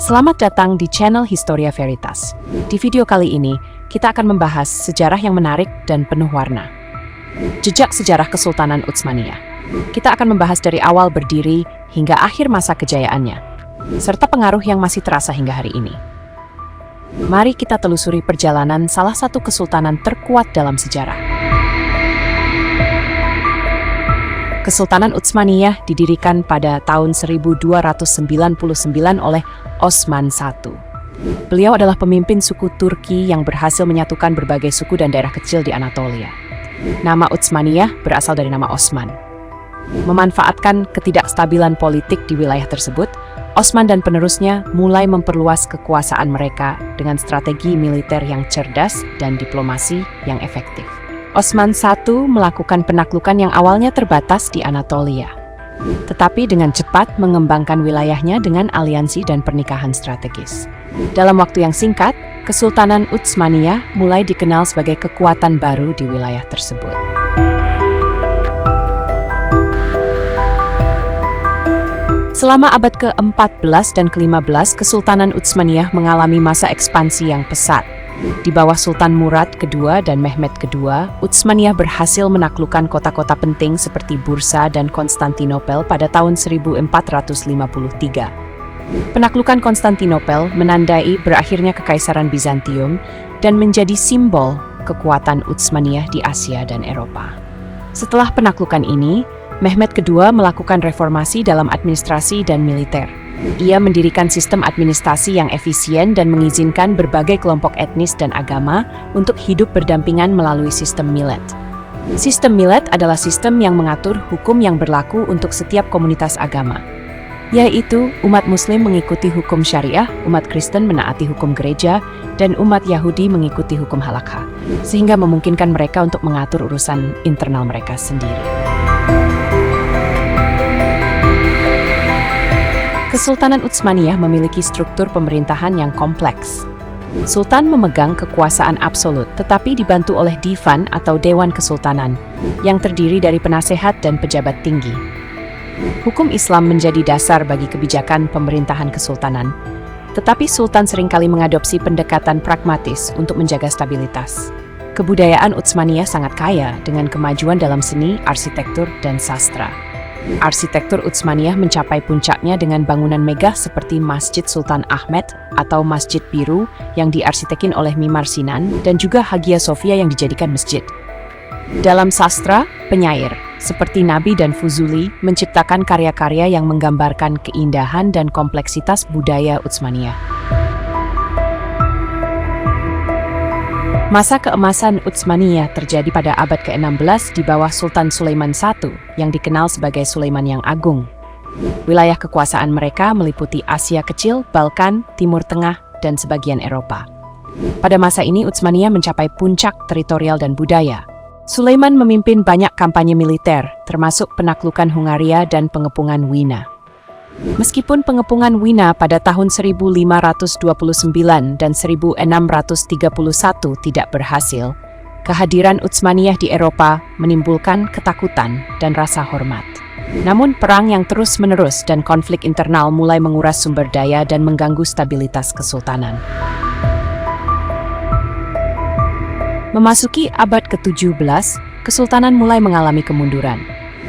Selamat datang di channel Historia Veritas. Di video kali ini, kita akan membahas sejarah yang menarik dan penuh warna. Jejak sejarah Kesultanan Utsmaniyah. Kita akan membahas dari awal berdiri hingga akhir masa kejayaannya, serta pengaruh yang masih terasa hingga hari ini. Mari kita telusuri perjalanan salah satu kesultanan terkuat dalam sejarah. Kesultanan Utsmaniyah didirikan pada tahun 1299 oleh Osman I. Beliau adalah pemimpin suku Turki yang berhasil menyatukan berbagai suku dan daerah kecil di Anatolia. Nama Utsmaniyah berasal dari nama Osman. Memanfaatkan ketidakstabilan politik di wilayah tersebut, Osman dan penerusnya mulai memperluas kekuasaan mereka dengan strategi militer yang cerdas dan diplomasi yang efektif. Osman I melakukan penaklukan yang awalnya terbatas di Anatolia, tetapi dengan cepat mengembangkan wilayahnya dengan aliansi dan pernikahan strategis. Dalam waktu yang singkat, Kesultanan Utsmaniyah mulai dikenal sebagai kekuatan baru di wilayah tersebut. Selama abad ke-14 dan ke-15, Kesultanan Utsmaniyah mengalami masa ekspansi yang pesat. Di bawah Sultan Murad II dan Mehmed II, Utsmaniyah berhasil menaklukkan kota-kota penting seperti Bursa dan Konstantinopel pada tahun 1453. Penaklukan Konstantinopel menandai berakhirnya Kekaisaran Bizantium dan menjadi simbol kekuatan Utsmaniyah di Asia dan Eropa. Setelah penaklukan ini, Mehmed II melakukan reformasi dalam administrasi dan militer. Ia mendirikan sistem administrasi yang efisien dan mengizinkan berbagai kelompok etnis dan agama untuk hidup berdampingan melalui sistem millet. Sistem millet adalah sistem yang mengatur hukum yang berlaku untuk setiap komunitas agama, yaitu umat Muslim mengikuti hukum syariah, umat Kristen menaati hukum gereja, dan umat Yahudi mengikuti hukum halakha, sehingga memungkinkan mereka untuk mengatur urusan internal mereka sendiri. Kesultanan Utsmaniyah memiliki struktur pemerintahan yang kompleks. Sultan memegang kekuasaan absolut, tetapi dibantu oleh Divan atau Dewan Kesultanan, yang terdiri dari penasehat dan pejabat tinggi. Hukum Islam menjadi dasar bagi kebijakan pemerintahan kesultanan, tetapi Sultan seringkali mengadopsi pendekatan pragmatis untuk menjaga stabilitas. Kebudayaan Utsmaniyah sangat kaya dengan kemajuan dalam seni, arsitektur, dan sastra. Arsitektur Utsmaniyah mencapai puncaknya dengan bangunan megah seperti Masjid Sultan Ahmed atau Masjid Biru yang diarsitekin oleh Mimar Sinan dan juga Hagia Sophia yang dijadikan masjid. Dalam sastra, penyair seperti Nabi dan Fuzuli menciptakan karya-karya yang menggambarkan keindahan dan kompleksitas budaya Utsmaniyah. Masa keemasan Utsmaniyah terjadi pada abad ke-16 di bawah Sultan Sulaiman I yang dikenal sebagai Sulaiman yang Agung. Wilayah kekuasaan mereka meliputi Asia Kecil, Balkan, Timur Tengah, dan sebagian Eropa. Pada masa ini Utsmaniyah mencapai puncak teritorial dan budaya. Sulaiman memimpin banyak kampanye militer, termasuk penaklukan Hungaria dan pengepungan Wina. Meskipun pengepungan Wina pada tahun 1529 dan 1631 tidak berhasil, kehadiran Utsmaniyah di Eropa menimbulkan ketakutan dan rasa hormat. Namun perang yang terus-menerus dan konflik internal mulai menguras sumber daya dan mengganggu stabilitas kesultanan. Memasuki abad ke-17, kesultanan mulai mengalami kemunduran.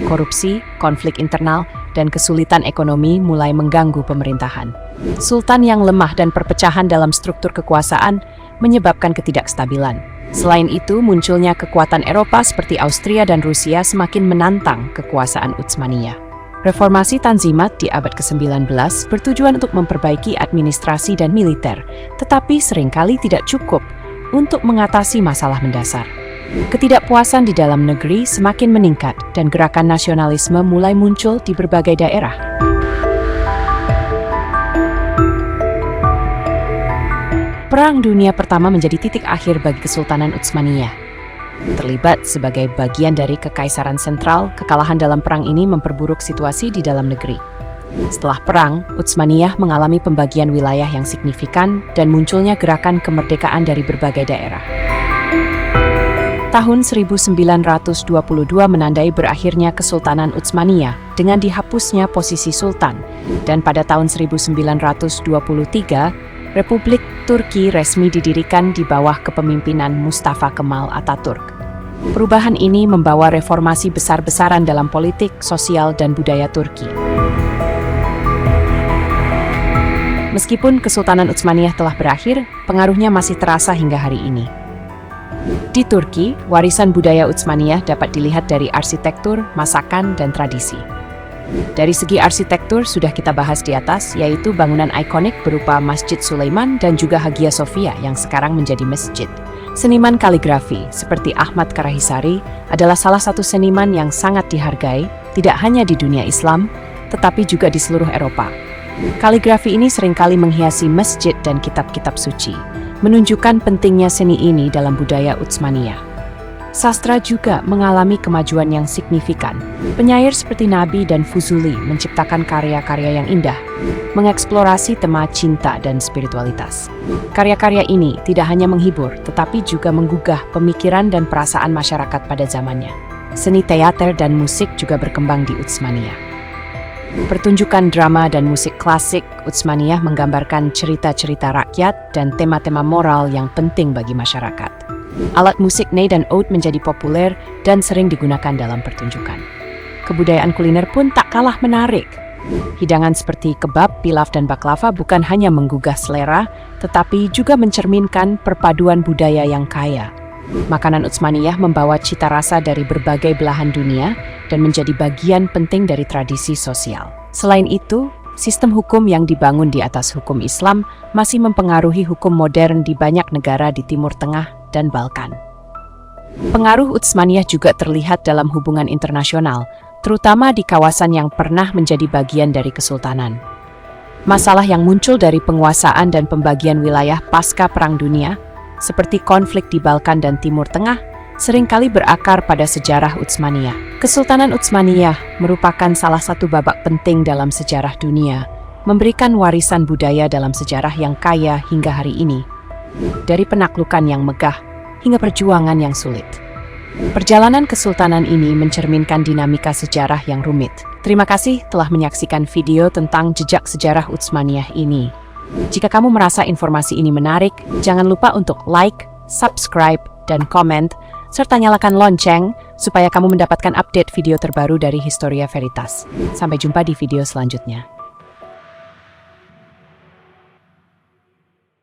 Korupsi, konflik internal, dan kesulitan ekonomi mulai mengganggu pemerintahan. Sultan yang lemah dan perpecahan dalam struktur kekuasaan menyebabkan ketidakstabilan. Selain itu, munculnya kekuatan Eropa seperti Austria dan Rusia semakin menantang kekuasaan Utsmaniyah. Reformasi Tanzimat di abad ke-19 bertujuan untuk memperbaiki administrasi dan militer, tetapi seringkali tidak cukup untuk mengatasi masalah mendasar. Ketidakpuasan di dalam negeri semakin meningkat dan gerakan nasionalisme mulai muncul di berbagai daerah. Perang Dunia Pertama menjadi titik akhir bagi Kesultanan Utsmaniyah. Terlibat sebagai bagian dari Kekaisaran Sentral, kekalahan dalam perang ini memperburuk situasi di dalam negeri. Setelah perang, Utsmaniyah mengalami pembagian wilayah yang signifikan dan munculnya gerakan kemerdekaan dari berbagai daerah. Tahun 1922 menandai berakhirnya Kesultanan Utsmaniyah dengan dihapusnya posisi sultan, dan pada tahun 1923, Republik Turki resmi didirikan di bawah kepemimpinan Mustafa Kemal Atatürk. Perubahan ini membawa reformasi besar-besaran dalam politik, sosial, dan budaya Turki. Meskipun Kesultanan Utsmaniyah telah berakhir, pengaruhnya masih terasa hingga hari ini. Di Turki, warisan budaya Utsmaniyah dapat dilihat dari arsitektur, masakan, dan tradisi. Dari segi arsitektur sudah kita bahas di atas, yaitu bangunan ikonik berupa Masjid Sulaiman dan juga Hagia Sophia yang sekarang menjadi masjid. Seniman kaligrafi seperti Ahmad Karahisari adalah salah satu seniman yang sangat dihargai, tidak hanya di dunia Islam, tetapi juga di seluruh Eropa. Kaligrafi ini seringkali menghiasi masjid dan kitab-kitab suci, menunjukkan pentingnya seni ini dalam budaya Utsmaniyah. Sastra juga mengalami kemajuan yang signifikan. Penyair seperti Nabi dan Fuzuli menciptakan karya-karya yang indah, mengeksplorasi tema cinta dan spiritualitas. Karya-karya ini tidak hanya menghibur, tetapi juga menggugah pemikiran dan perasaan masyarakat pada zamannya. Seni teater dan musik juga berkembang di Utsmaniyah. Pertunjukan drama dan musik klasik Utsmaniyah menggambarkan cerita-cerita rakyat dan tema-tema moral yang penting bagi masyarakat. Alat musik ney dan oud menjadi populer dan sering digunakan dalam pertunjukan. Kebudayaan kuliner pun tak kalah menarik. Hidangan seperti kebab, pilaf, dan baklava bukan hanya menggugah selera, tetapi juga mencerminkan perpaduan budaya yang kaya. Makanan Utsmaniyah membawa cita rasa dari berbagai belahan dunia dan menjadi bagian penting dari tradisi sosial. Selain itu, sistem hukum yang dibangun di atas hukum Islam masih mempengaruhi hukum modern di banyak negara di Timur Tengah dan Balkan. Pengaruh Utsmaniyah juga terlihat dalam hubungan internasional, terutama di kawasan yang pernah menjadi bagian dari kesultanan. Masalah yang muncul dari penguasaan dan pembagian wilayah pasca Perang Dunia, seperti konflik di Balkan dan Timur Tengah, seringkali berakar pada sejarah Utsmaniyah. Kesultanan Utsmaniyah merupakan salah satu babak penting dalam sejarah dunia, memberikan warisan budaya dalam sejarah yang kaya hingga hari ini, dari penaklukan yang megah hingga perjuangan yang sulit. Perjalanan kesultanan ini mencerminkan dinamika sejarah yang rumit. Terima kasih telah menyaksikan video tentang jejak sejarah Utsmaniyah ini. Jika kamu merasa informasi ini menarik, jangan lupa untuk like, subscribe, dan komen, serta nyalakan lonceng supaya kamu mendapatkan update video terbaru dari Historia Veritas. Sampai jumpa di video selanjutnya.